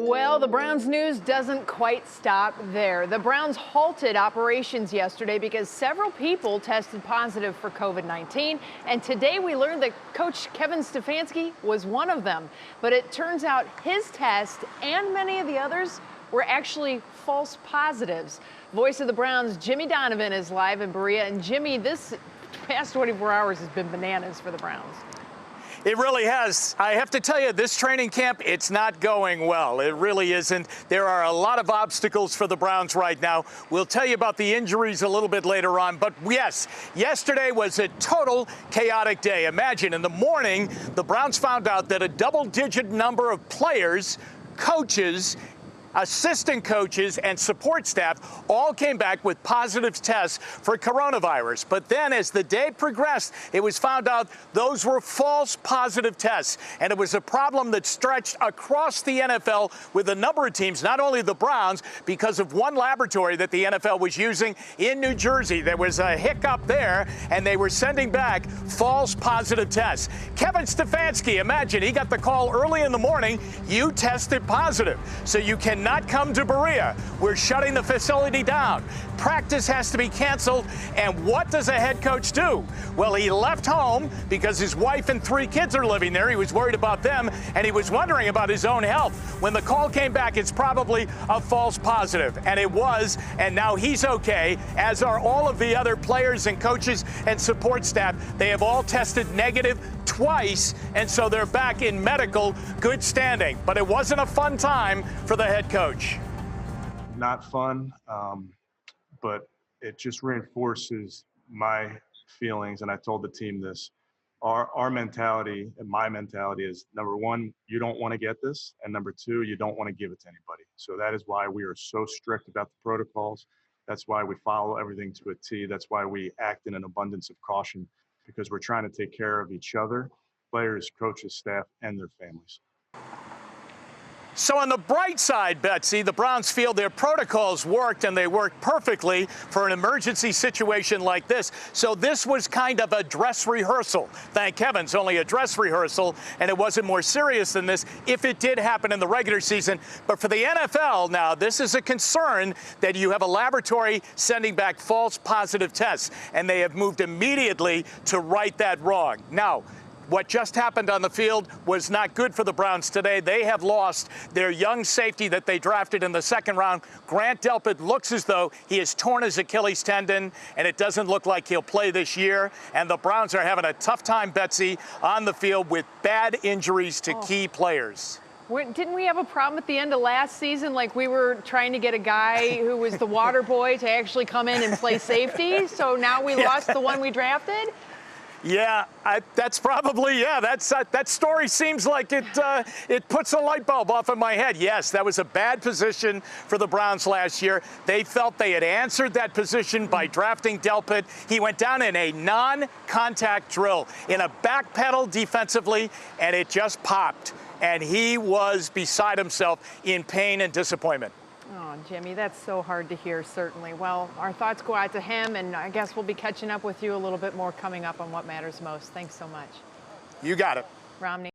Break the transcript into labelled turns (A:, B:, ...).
A: Well, the Browns news doesn't quite stop there. The Browns halted operations yesterday because several people tested positive for COVID-19. And today we learned that Coach Kevin Stefanski was one of them. But it turns out his test and many of the others were actually false positives. Voice of the Browns, Jimmy Donovan, is live in Berea. And Jimmy, this past 24 hours has been bananas for the Browns.
B: It really has. I have to tell you, this training camp, it's not going well. It really isn't. There are a lot of obstacles for the Browns right now. We'll tell you about the injuries a little bit later on. But yes, yesterday was a total chaotic day. Imagine in the morning, the Browns found out that a double-digit number of players, coaches, assistant coaches and support staff all came back with positive tests for coronavirus. But then as the day progressed, it was found out those were false positive tests. And it was a problem that stretched across the NFL with a number of teams, not only the Browns, because of one laboratory that the NFL was using in New Jersey. There was a hiccup there, and they were sending back false positive tests. Kevin Stefanski, imagine, he got the call early in the morning, you tested positive. So you cannot come to Berea. We're shutting the facility down. Practice has to be canceled. And what does a head coach do? Well, he left home because his wife and 3 kids are living there. He was worried about them, and he was wondering about his own health. When the call came back, it's probably a false positive. And it was, and now he's okay, as are all of the other players and coaches and support staff. They have all tested negative twice, and so they're back in medical good standing. But it wasn't a fun time for the head coach.
C: Not fun, but it just reinforces my feelings, and I told the team this. Our mentality and my mentality is, number one, you don't want to get this, and number two, you don't want to give it to anybody. So that is why we are so strict about the protocols. That's why we follow everything to a T. That's why we act in an abundance of caution, because we're trying to take care of each other, players, coaches, staff, and their families.
B: So on the bright side, Betsy, the Browns feel their protocols worked, and they worked perfectly for an emergency situation like this. So this was kind of a dress rehearsal. Thank heavens, only a dress rehearsal, and it wasn't more serious than this if it did happen in the regular season. But for the NFL now, this is a concern that you have a laboratory sending back false positive tests, and they have moved immediately to right that wrong. Now, what just happened on the field was not good for the Browns today. They have lost their young safety that they drafted in the second round. Grant Delpit looks as though he has torn his Achilles tendon, and it doesn't look like he'll play this year. And the Browns are having a tough time, Betsy, on the field with bad injuries to key players.
A: Didn't we have a problem at the end of last season? Like we were trying to get a guy who was the water boy to actually come in and play safety. So now we lost the one we drafted?
B: Yeah, that's probably, that story seems like it puts a light bulb off in my head. Yes, that was a bad position for the Browns last year. They felt they had answered that position by drafting Delpit. He went down in a non-contact drill, in a back pedal defensively, and it just popped. And he was beside himself in pain and disappointment.
A: Oh, Jimmy, that's so hard to hear, certainly. Well, our thoughts go out to him, and I guess we'll be catching up with you a little bit more coming up on What Matters Most. Thanks so much.
B: You got it.
A: Romney.